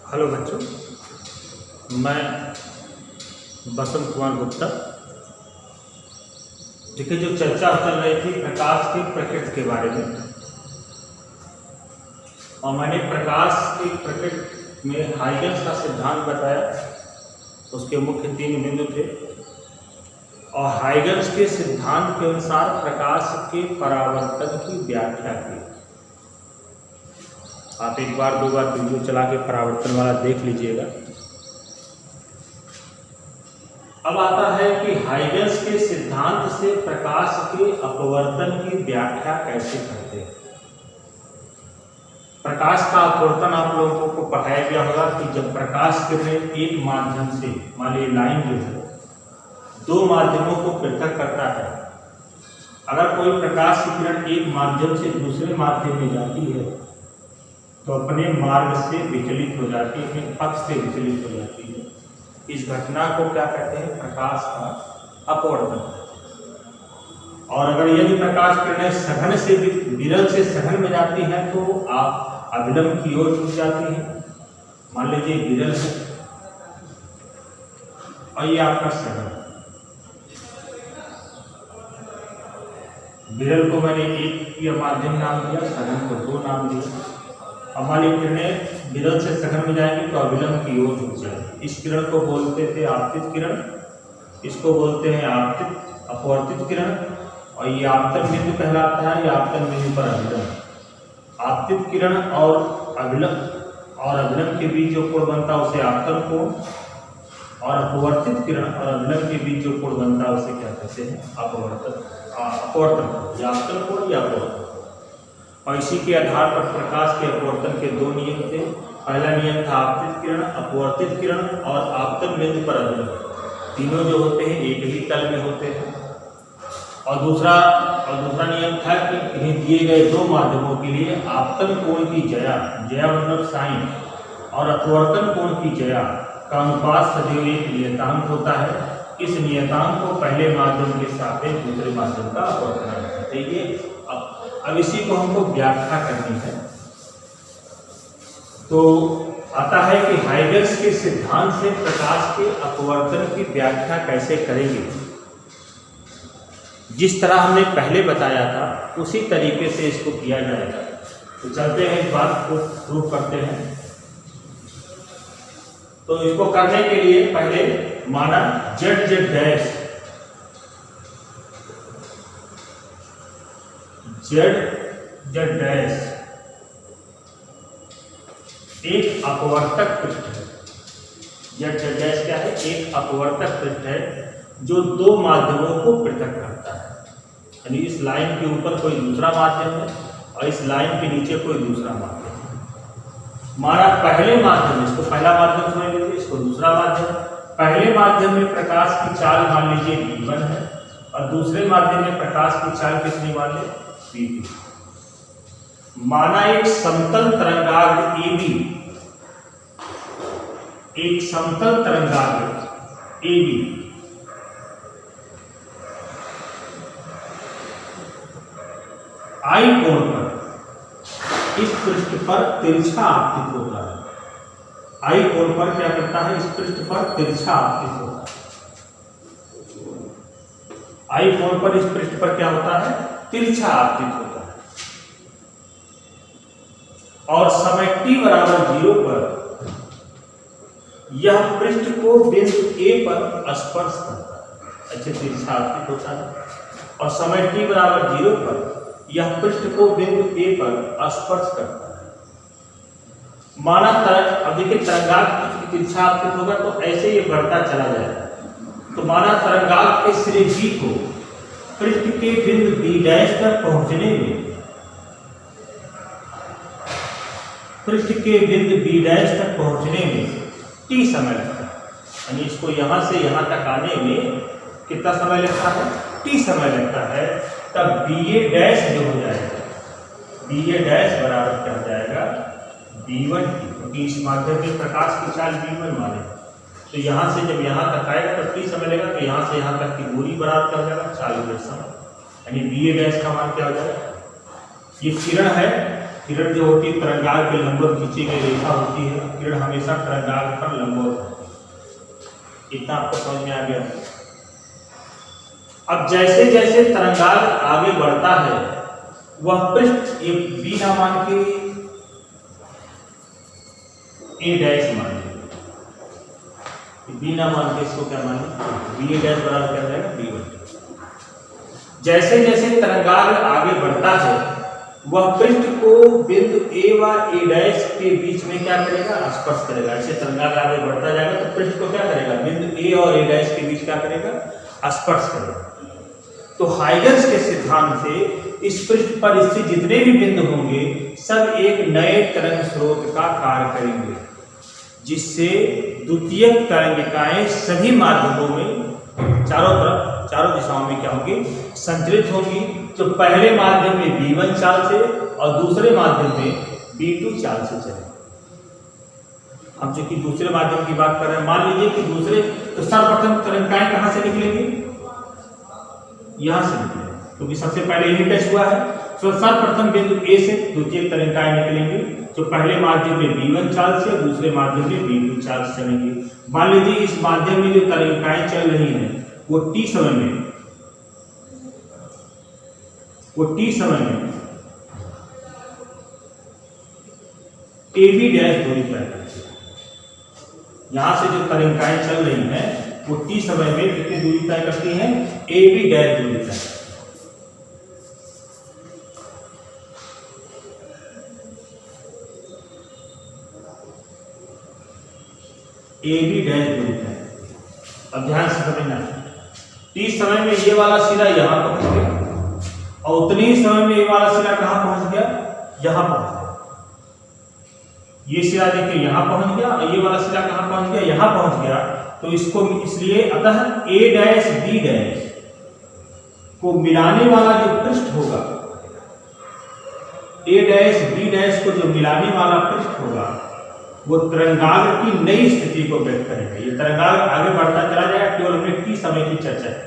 Hello बच्चों, मैं बसंत कुमार गुप्ता। देखिए, जो चर्चा चल रही थी प्रकाश की प्रकृति के बारे में, और मैंने प्रकाश की प्रकृति में हाइगन्स का सिद्धांत बताया। उसके मुख्य 3 बिंदु थे, और हाइगन्स के सिद्धांत के अनुसार प्रकाश के परावर्तन की व्याख्या की। आप एक बार 2 बार वीडियो चला के परावर्तन वाला देख लीजिएगा। अब आता है कि हाइगन्स के सिद्धांत से प्रकाश के अपवर्तन की व्याख्या कैसे करते हैं। प्रकाश का अपवर्तन आप लोगों को पढ़ाया गया होगा कि जब प्रकाश किरणें एक माध्यम से, मान लीजिए लाइन जो है 2 माध्यमों को पृथक करता है। अगर कोई प्रकाश की किरण एक माध्यम से दूसरे माध्यम में जाती है तो अपने मार्ग से विचलित हो जाती है, अपने पथ से विचलित हो जाती है। इस घटना को क्या कहते हैं? प्रकाश का अपवर्तन। और अगर यदि प्रकाश किरणें सघन से विरल से सघन में जाती हैं तो आप अविलंब की ओर झुक जाती हैं। मान लीजिए विरल है और ये आपका सघन। विरल को मैंने 1 माध्यम नाम दिया, सघन को 2 नाम दिया। हमारी किरणें विरल से सघन में जाएंगी तो अविलंब की ओर झुक जाएंगी। इस किरण को बोलते थे आपतित किरण, इसको बोलते हैं आपतित अपवर्तित किरण, और ये आपतन बिंदु कहलाता है। ये आपतन बिंदु पर अविलंब। आपतित किरण और अविलंब के बीच जो कोण बनता है उसे आपतन कोण, और अपवर्तित किरण और अविलंब के बीच जो कोण बनता है उसे क्या कहते हैं? अपवर्तन या आपतन कोण या अपवर्तन। और इसी के आधार पर प्रकाश के अपवर्तन के 2 नियम थे। पहला नियम था आपतित किरण, अपवर्तित किरण और आपतन बिंदु पर अविलंब। तीनों जो होते हैं एक ही तल में होते हैं। और दूसरा नियम था कि किन्हीं दिए गए 2 माध्यमों के लिए आपतन कोण की जया मतलब साइन, और अपवर्तन कोण की जया का अनुपात सदैव एक नियतांक होता है। इस नियतांक को पहले माध्यम के सापेक्ष दूसरे माध्यम का अपवर्तन कहते हैं। अब इसी को हमको व्याख्या करनी है। तो आता है कि हाइगन्स के सिद्धांत से प्रकाश के अपवर्तन की व्याख्या कैसे करेंगे। जिस तरह हमने पहले बताया था उसी तरीके से इसको किया जाएगा। तो चलते हैं, इस बात को प्रूव करते हैं। तो इसको करने के लिए पहले माना z डैश एक अपवर्तक पृष्ठ है। z डैश क्या है? एक अपवर्तक पृष्ठ है जो 2 माध्यमों को पृथक करता है। यानी इस लाइन के ऊपर कोई दूसरा माध्यम है और इस लाइन के नीचे कोई दूसरा माध्यम है। माना पहले माध्यम, इसको पहला माध्यम समझ लीजिए, इसको दूसरा माध्यम। पहले माध्यम में प्रकाश की चाल मान लीजिए v1 है और दूसरे माध्यम में प्रकाश की चाल कितनी मान लीजिए? v2। माना एक समतल तरंगाग्र AB, एक समतल तरंगाग्र AB I कोण पर इस पृष्ठ पर तिरछा आपतित होता है। I कोण पर क्या करता है? इस पृष्ठ पर तिरछा आपतित होता है। I कोण पर इस पृष्ठ पर क्या होता है? तिरछा आपतित होता है। और समय t बराबर 0 पर यह पृष्ठ को बिंदु A पर स्पर्श करता है। अच्छे तिरछा आपतित होता है। और समय t बराबर 0 पर यह पृष्ठ को बिंदु A पर स्पर्श करता है। माना अब देखिए तरंगाग्र की तिरछा आपतित होगा तो ऐसे ये बढ़ता चला जाएगा। तो माना तरंगाग्र के सिरे B को पृष्ठ के बिंदु B डैश तक पहुंचने में t समय लगता है। यानी इसको यहां से यहां तक आने में कितना समय लगता है? t समय लगता है। तब BA डैश जो हो जाएगा, BA डैश बराबर क्या हो जाएगा? B1 t। क्योंकि इस माध्यम में प्रकाश की चाल B1 माने, तो यहां से जब यहां तक आएगा तो t समय लगेगा। तो यहां से यहां तक की दूरी बराबर क्या हो जाएगा? 40 समय। यानी BA डैश का मान क्या हो जाएगा? ये किरण है किरण जो होती है तरंगाग्र के लंबवत खींची गई रेखा होती है, किरण हमेशा तरंगाग्र पर लंबवत होती है। इतना आपको समझ में आ गया। अब जैसे जैसे तरंगाग्र आगे बढ़ता है वह पृष्ठ एक बी ना मान के ए डैश मान बी ना मान के इसको क्या माने बी ए डैश बराबर क्या जाएगा B1। जैसे जैसे तरंगाग्र आगे बढ़ता है वह पृष्ठ को बिंदु ए व ए डैश के बीच में क्या करेगा, स्पर्श करेगा। ऐसे तरंगाग्र आगे बढ़ता जाएगा तो पृष्ठ को क्या करेगा, बिंदु ए और ए डैश के बीच क्या करेगा, स्पर्श करेगा। तो हाइगन्स के सिद्धांत से इस पृष्ठ पर स्थित जितने भी बिंदु होंगे सब एक नए तरंग स्रोत का कार्य करेंगे, जिससे द्वितीयक तरंगिकाएं सभी माध्यमों में चारों दिशाओं में क्या होंगी, संचरित होंगी। तो पहले माध्यम में B1 चाल से और दूसरे माध्यम में B2 चाल से चले। हम चूंकि दूसरे माध्यम की बात कर रहे हैं, मान लीजिए कि दूसरे तो सर्वप्रथम तरंगिकाएं कहां से निकलेंगी, यहां से निकलेंगे, क्योंकि सबसे पहले यही टच हुआ है। तो सर्वप्रथम बिंदु ए से द्वितीय तरंगिकाएं निकलेंगी, जो पहले माध्यम में B1 चाल से और दूसरे माध्यम में B2 चाल से चलेंगी। मान लीजिए इस माध्यम में जो तरंगिकाएं चल रही हैं वो T समय में AB डैश दूरी तय करती है। यहां से जो तरंगिकाएं चल रही हैं वो T समय में कितनी दूरी तय करती हैं, AB डैश दूरी तय। AB डैश दूरी तय। अब ध्यान से समझना, T समय में ये वाला सिरा यहां पहुंच गया और उतनी ही समय में ये वाला सिरा कहां पहुंच गया, यहां पहुंच गया। ये सिरा देखिए यहां पहुंच गया और ये वाला सिरा कहां पहुंच गया, यहां पहुंच गया। तो इसको इसलिए अतः A डैश B डैश को मिलाने वाला जो पृष्ठ होगा, A डैश B डैश को जो मिलाने वाला पृष्ठ होगा वो तरंगाग्र की नई स्थिति को व्यक्त करेगा। ये तरंगाग्र आगे बढ़ता चला जाएगा, केवल हमने T समय की चर्चा है।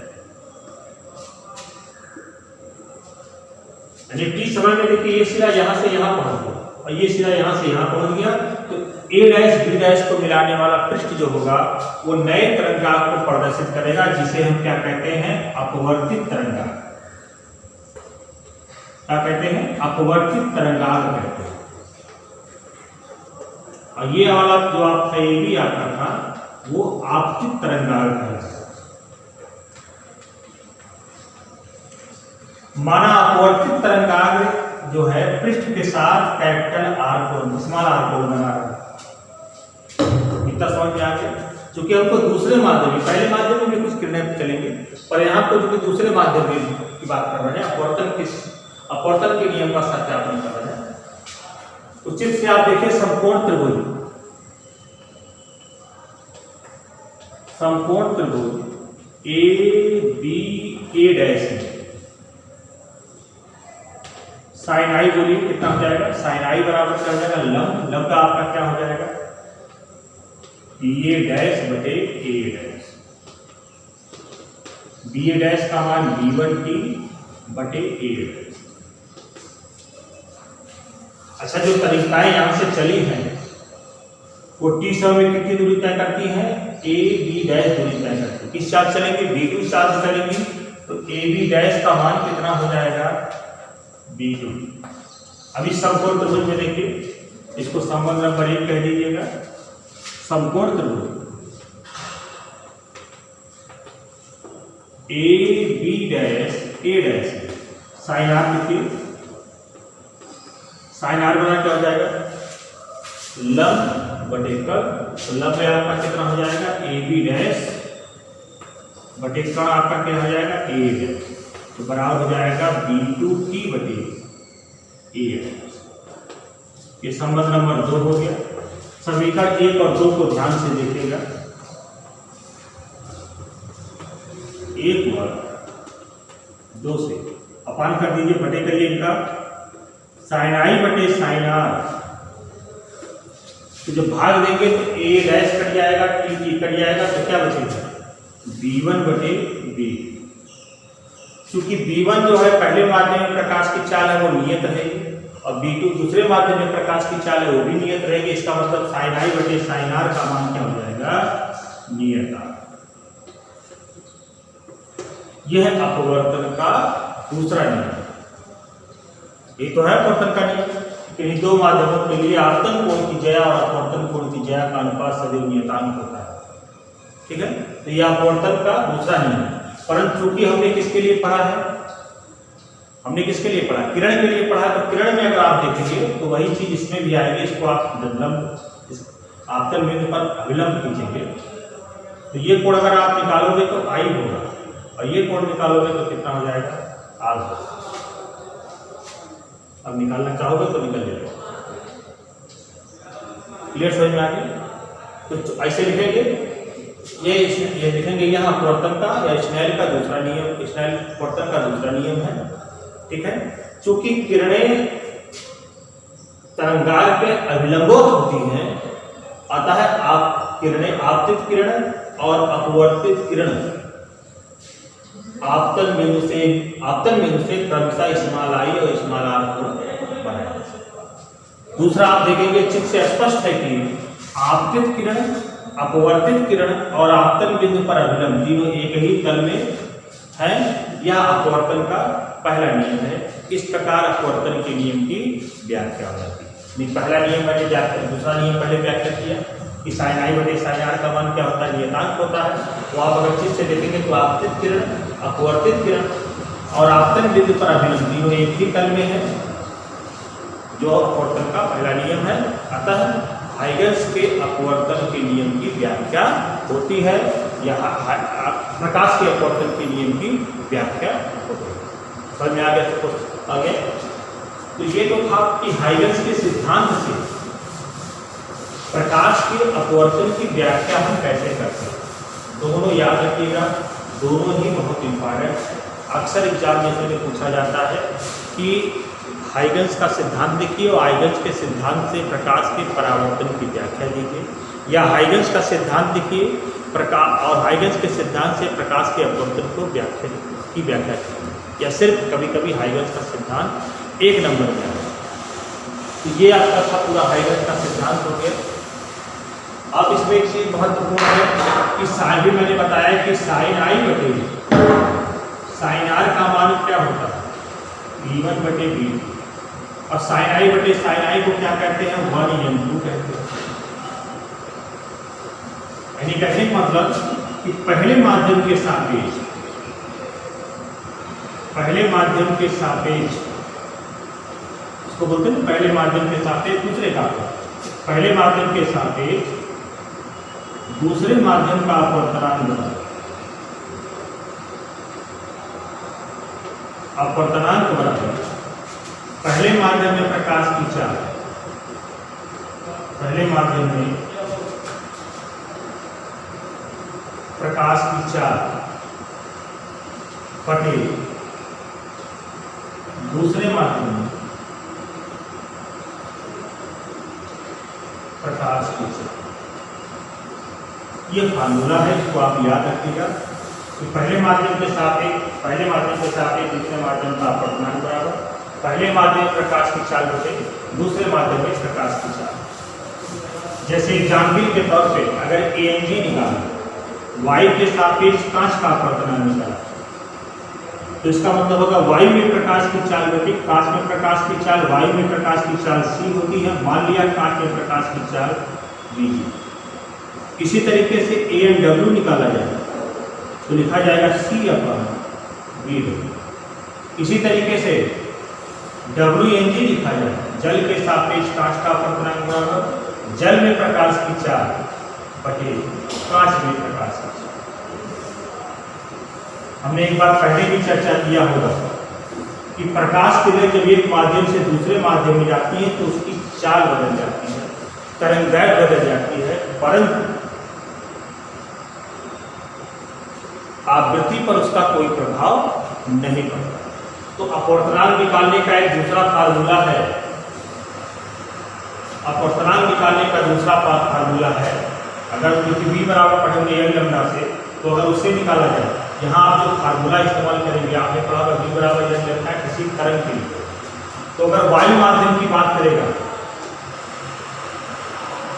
T समय में देखिए ये सिरा यहां से यहां पहुंच गया और ये सिरा यहां से यहां पहुंच गया। तो A डैश B डैश को मिलाने वाला पृष्ठ जो होगा वो नए तरंगाग्र को प्रदर्शित करेगा, जिसे हम क्या कहते हैं, अपवर्तित तरंगाग्र। क्या कहते हैं, अपवर्तित तरंगाग्र कहते हैं। और ये वाला जो आपका AB आपका था वो आपतित तरंगाग्र है। माना अपवर्तित तरंगाग्र जो है पृष्ठ के साथ कैपिटल R कोण, स्मॉल r कोण बना रहा है। इतना समझ में आ गया। क्योंकि हमको दूसरे माध्यम में, पहले माध्यम में भी कुछ किरणें चलेंगे और यहाँ पर जो दूसरे माध्यम में की बात कर रहे हैं, अपवर्तन के नियम का सत्यापन कर रहे हैं। तो चित्र से आप देखिए समकोण त्रिभुज, A डैश में साइन आई बोलिए कितना हो जाएगा, साइन आई बराबर क्या हो जाएगा, लंब का आपका क्या हो जाएगा, BA डैश बटे A डैश। BA डैश का मान B1T बटे A डैश। अच्छा, जो तरंगिकाएं यहां से चली हैं वो T समय में कितनी दूरी तय करती हैं, AB डैश दूरी तय करती है। किस चाल चलेंगे, B2 चाल से चलेंगी। तो AB डैश का मान कितना हो जाएगा, B2। अभी समकोण त्रिभुज में देखिए, इसको संबंध नंबर 1 कह दीजिएगा। समकोण त्रिभुज AB dash A dash sine R कितनी, साइन आर बना क्या हो जाएगा, लंब बटे कर्ण। तो लंब में आपका कितना हो जाएगा, AB डैश बटे कर्ण आपका क्या हो जाएगा, A डैश। तो बराबर हो जाएगा B2T बटे A डैश। ये संबंध नंबर 2 हो गया। समीकरण 1 और 2 को ध्यान से देखिएगा। 1 और 2 से अपान कर दीजिए, बटे करिए इनका, साइन आई बटे साइन आर। तो जब भाग देंगे तो A डैश कट जाएगा, T कट जाएगा, तो क्या बचेगा, B1 बटे B। क्योंकि B1 जो है पहले माध्यम में प्रकाश की चाल है वो नियत है, और B2 दूसरे माध्यम में प्रकाश की चाल है वो भी नियत रहेगी। इसका मतलब साइन आई बटे साइन आर का मान क्या हो जाएगा, नियत आर। यह है अपवर्तन का दूसरा नियम। ये तो है अपवर्तन का नियम कि दो माध्यमों के लिए आपतन कोण की ज्या और अपवर्तन कोण की ज्या का अनुपात सदैव नियतांक होता है। ठीक है, तो यह अपवर्तन का दूसरा नियम है। परंतु चूंकि हमने किसके लिए पढ़ा है, हमने किसके लिए पढ़ा, किरण के लिए पढ़ा। तो किरण में अगर आप देखेंगे तो वही चीज इसमें भी आएगी। इसको आप आपतन बिंदु पर अभिलंब खींचेंगे तो ये कोण अगर आप निकालोगे तो आई होगा, और ये कोण निकालोगे तो कितना हो जाएगा, आर होगा। अब निकालना चाहोगे तो निकल जाएगा। क्लियर समझ में आ गया? तो ऐसे लिखेंगे, ये लिखेंगे यहाँ अपवर्तन का या स्नेल का दूसरा नियम, स्नेल अपवर्तन का दूसरा नियम है। ठीक है, चूंकि किरणें तरंगार के अभिलंबोत होती हैं, अतः आप किरणें आपतित किरण और अपवर्तित किरण आपतन बिंदु से क्रमशः स्मॉल आई और स्मॉल आर कोण बनाए। दूसरा आप देखेंगे चित्र से स्पष्ट है कि आपतित किरण, अपवर्तित किरण और आपतन बिंदु पर अभिलंब तीनों एक ही तल में है। यह अपवर्तन का पहला नियम है। इस प्रकार अपवर्तन के नियम की व्याख्या हो जाती है। पहला नियम मैंने दूसरा नियम पहले व्याख्या किया कि साइन आई बटे साइन आर का मान क्या होता है, नियतांक होता है। तो आप अगर चीज से देखेंगे तो आपतित किरण, अपवर्तित किरण और आपतन बिंदु पर अभिलंब तीनों एक ही तल में है, जो अपवर्तन का पहला नियम है। अतः हाइगन्स के अपवर्तन के नियम की व्याख्या होती है, या प्रकाश के अपवर्तन के नियम की व्याख्या होती है। समझ में आ गया? तो आगे तो ये तो था कि हाइगन्स के सिद्धांत से प्रकाश के अपवर्तन की व्याख्या हम कैसे करते हैं। दोनों याद रखिएगा, दोनों ही बहुत इंपॉर्टेंट। अक्सर एग्जामिनेशन में पूछा जाता है कि हाइगन्स का सिद्धांत देखिए और हाइगन्स के सिद्धांत से प्रकाश के परावर्तन की व्याख्या दीजिए, या हाइगन्स का सिद्धांत देखिए प्रकाश और हाइगन्स के सिद्धांत से प्रकाश के अपवर्तन को व्याख्या कीजिए, या सिर्फ कभी कभी हाइगन्स का सिद्धांत एक नंबर में है। तो ये आपका था पूरा हाइगन्स का सिद्धांत हो गया। अब इसमें एक चीज महत्वपूर्ण है कि साइन भी मैंने बताया कि साइन आई बटे साइन आर का मान क्या होता है, V1 बटे V2, और साइन आई बटे साइन आई को क्या कहते हैं, 1/2 कहते हैं। यानी कहने का मतलब कि पहले माध्यम के सापेक्ष उसको बोलते हैं पहले माध्यम के सापेक्ष दूसरे का, पहले माध्यम के सापेक्ष दूसरे माध्यम का अपवर्तनांक बराबर पहले माध्यम में प्रकाश की चाल, पहले माध्यम में प्रकाश की चाल बटे दूसरे माध्यम में प्रकाश की चाल। ये फार्मूला है, इसको आप याद रखिएगा कि पहले माध्यम के सापेक्ष दूसरे माध्यम का अपवर्तनांक बराबर पहले माध्यम में प्रकाश की चाल बटे दूसरे माध्यम में प्रकाश की चाल। जैसे एग्जाम्पल के तौर पे अगर AMG निकाला, वायु के सापेक्ष कांच का अपवर्तनांक निकाला, तो इसका मतलब होगा वायु में प्रकाश की चाल बटे कांच में प्रकाश की चाल, वायु में प्रकाश की चाल C होती है, मान लिया कांच में प्रकाश की चाल VG। इसी तरीके से AMW निकाला जाएगा तो लिखा जाएगा C/V। इसी तरीके से WNG लिखा जाएगा, जल के सापेक्ष कांच का अपवर्तनांक बराबर जल में प्रकाश की चाल बटे कांच में प्रकाश की चाल। हमने एक बार पहले भी चर्चा किया होगा कि प्रकाश किरणें जब एक माध्यम से दूसरे माध्यम में जाती हैं तो उसकी चाल बदल जाती है, तरंगदैर्घ्य बदल जाती है, परंतु आवृत्ति पर उसका कोई प्रभाव नहीं पड़ता। तो अपवर्तनांक निकालने का एक दूसरा फार्मूला है, अपवर्तनांक निकालने का दूसरा फार्मूला है। अगर V बराबर पढ़ेंगे L लैम्डा से, तो अगर उससे निकाला जाए, यहाँ आप जो फार्मूला इस्तेमाल करेंगे, आपने पढ़ा V बराबर L लैम्डा किसी तरंग के लिए, तो तो अगर वायु माध्यम की बात करेगा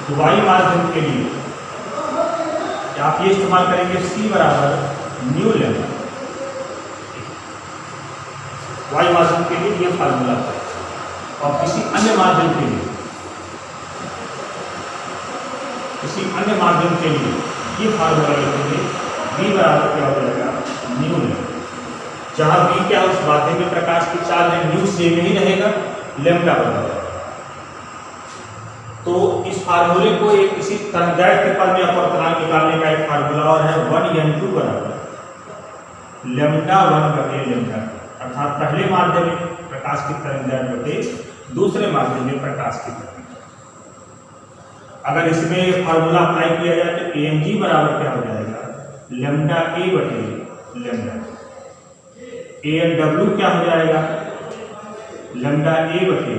तो वायु माध्यम के लिए आप ये इस्तेमाल करेंगे C बराबर न्यू लैम्डा। वायु माध्यम के लिए ये फार्मूला है, और किसी अन्य माध्यम के लिए ये फार्मूला लिखेंगे V बराबर क्या हो जाएगा न्यू लैम्डा। जहां V क्या उस माध्यम में प्रकाश की चाल है, न्यू सेम ही रहेगा, लैम्डा बदल। तो इस फार्मूले को एक किसी तरंगदैर्घ्य के पद में अपवर्तनांक निकालने का एक फार्मूला और है 1n2 बराबर लैम्डा 1 बटे लैम्डा, अर्थात पहले माध्यम में प्रकाश की तरंगदैर्घ्य बटे दूसरे माध्यम में प्रकाश की तरंगदैर्घ्य। अगर इसमें फार्मूला अप्लाई किया जाए तो Ang बराबर क्या हो जाएगा लैम्डा a बटे लैम्डा। Anw क्या हो जाएगा लैम्डा a बटे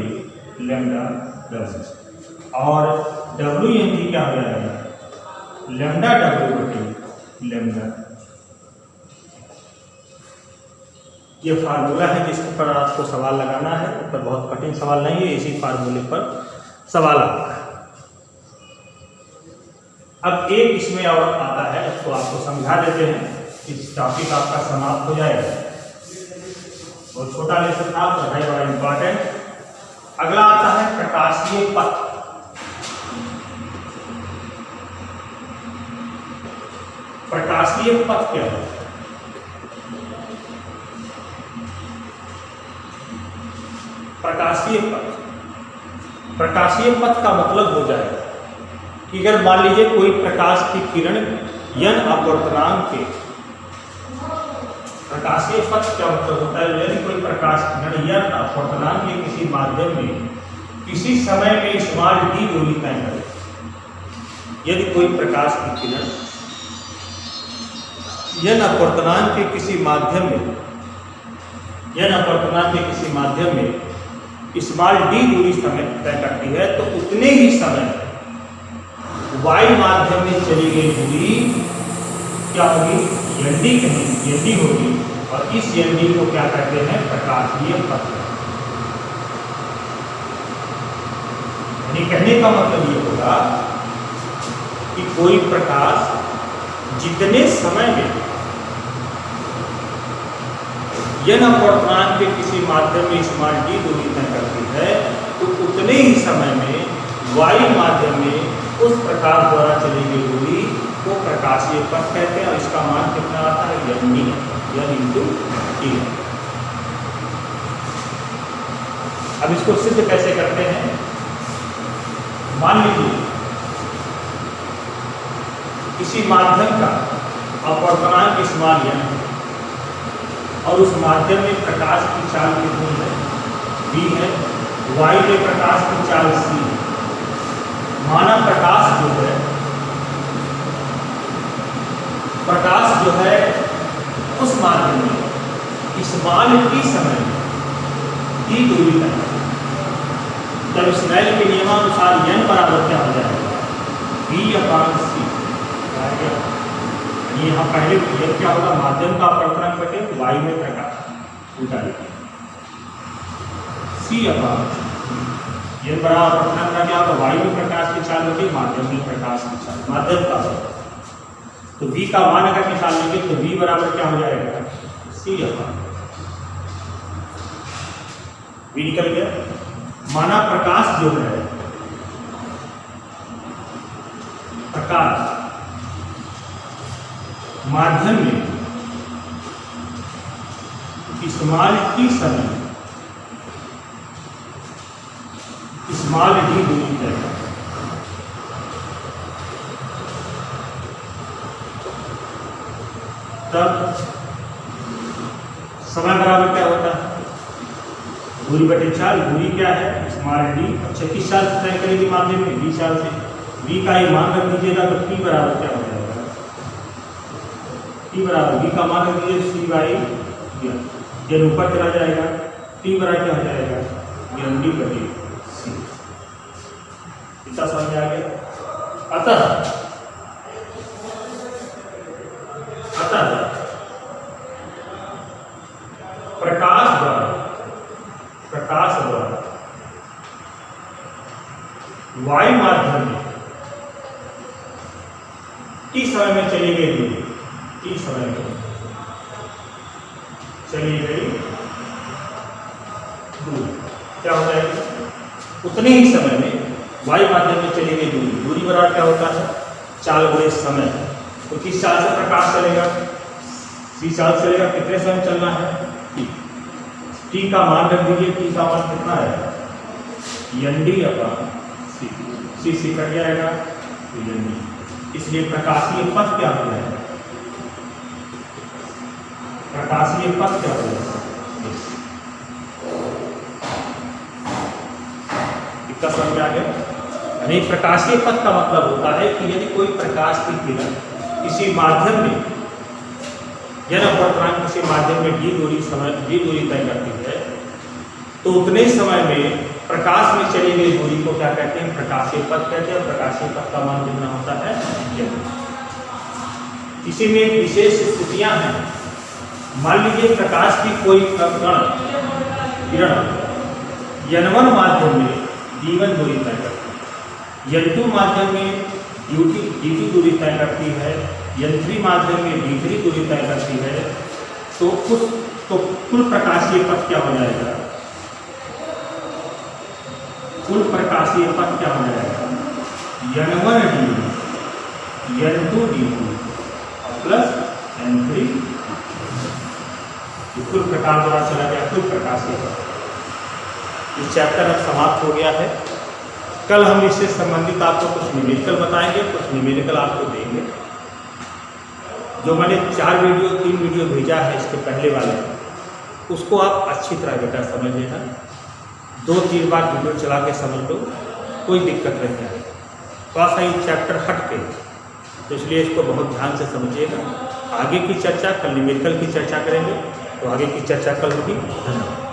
लैम्डा w, और Wng क्या हो जाएगा लैम्डा w बटे लैम्डा। ये फार्मूला है जिस पर आपको सवाल लगाना है, पर बहुत कठिन सवाल नहीं है, इसी फार्मूले पर सवाल आता है। अब एक इसमें और आता है, उसको आपको समझा देते हैं, इस टॉपिक आपका समाप्त हो जाएगा। बहुत छोटा लेसन था, पढ़ाई बड़ा इंपॉर्टेंट। अगला आता है प्रकाशीय पथ। प्रकाशीय पथ क्या है? प्रकाशीय पथ का मतलब हो जाएगा कि अगर मान लीजिए कोई प्रकाश की किरण यन अपवर्तनांक के, प्रकाशीय पथ क्या मतलब होता है, यदि कोई प्रकाश किरण यन अपवर्तनांक के किसी माध्यम में किसी समय में स्मॉल d दूरी तय करे। यदि कोई प्रकाश की किरण यन अपवर्तनांक के किसी माध्यम में स्मॉल d दूरी समय तय करती है, तो उतने ही समय वायु माध्यम में चली गई दूरी क्या होगी nd होगी, और इस nd को क्या कहते हैं प्रकाशीय पथ। यानी कहने का मतलब ये होगा कि कोई प्रकाश जितने समय में यन अपवर्तनांक के किसी माध्यम में स्मॉल d दूरी तय करती है, तो उतने ही समय में वायु माध्यम में उस प्रकाश द्वारा चली गई दूरी को प्रकाशीय पथ कहते हैं, और इसका मान कितना आता है n × t। अब इसको सिद्ध कैसे करते हैं? मान लीजिए किसी माध्यम का अपवर्तनांक स्मॉल n है, और उस माध्यम में प्रकाश की चाल कितनी है v है, वायु में प्रकाश की चाल c है। माना प्रकाश जो है उस माध्यम में स्मॉल t समय d दूरी तक, तब स्नेल के नियमानुसार n बराबर क्या हो जाएगा v/c। यहाँ पहले क्या होगा माध्यम का अपवर्तनांक बटे वायु में प्रकाश उल्टा c/n बराबर अपवर्तनांक का क्या होगा वायु में प्रकाश की चाल बटे माध्यम में प्रकाश की चाल, माध्यम का। तो v का मान अगर निकालेंगे तो v बराबर क्या हो जाएगा c/, v निकल गया। माना प्रकाश जो है माध्यम में स्मॉल t समय स्मॉल d दूरी तय है, तब समय बराबर क्या होता है दूरी बटे चाल। दूरी क्या है स्मॉल d, अच्छा किस चाल से तय करेगी माध्यम में v चाल से। v का ही मान रख दीजिएगा तो t बराबर क्या हो जाएगा t बराबर v का मान रख दीजिए c/n, जब ऊपर चला जाएगा t बराबर क्या हो जाएगा nd बटे c। इतना समझ में आ गया। अतः प्रकाश द्वारा टी समय में चली गई दूरी, टी समय में चली गई दूरी क्या हो जाएगी, उतने ही समय में वायु माध्यम में चली गई दूरी, दूरी बराबर क्या होता है चाल गुणे समय। तो किस चाल से प्रकाश चलेगा, सी चाल चलेगा, कितने समय चलना है टी, टी का मान रख दीजिए, टी का मान कितना है एन डी अपॉन सी, सी कट जाएगा तो एन डी, इसलिए प्रकाशीय पथ क्या हो जाएगा, प्रकाशीय पथ क्या हो जाएगा, इतना समझ आ गया। यानी प्रकाशीय पथ का मतलब होता है कि यदि कोई प्रकाश की किरण किसी माध्यम में या वर्तमान किसी माध्यम में डी दूरी तय करती है तो उतने समय में प्रकाश में चली गई दूरी को क्या कहते हैं, प्रकाशीय पथ कहते हैं। प्रकाशीय पथ का मान कितना होता है यह। इसी में एक विशेष स्थितियां हैं, मान लीजिए प्रकाश की कोई किरण N1 माध्यम में D1 दूरी तय करती है, N2 माध्यम में D2 दूरी तय करती है, N3 माध्यम में D3 दूरी तय करती है, तो कुल प्रकाशीय पथ क्या हो जाएगा, कुल प्रकाशीय पथ क्या हो जाएगा N1 D1 N2 D2 plus N3, कुल प्रकाश द्वारा चला गया कुल प्रकाशीय पथ। ये चैप्टर अब समाप्त हो गया है। कल हम इससे संबंधित आपको कुछ न्यूमेरिकल बताएंगे, कुछ न्यूमेरिकल आपको देंगे। जो मैंने 3 वीडियो भेजा है इसके पहले वाले, उसको आप अच्छी तरह बेटा समझ लेना, 2-3 बार वीडियो चला के समझ लो, कोई दिक्कत नहीं है। थोड़ा सा ये चैप्टर हट के, तो इसलिए इसको बहुत ध्यान से समझिएगा। आगे की चर्चा कल न्यूमेरिकल की चर्चा करेंगे, तो आगे की चर्चा कल होगी। धन्यवाद।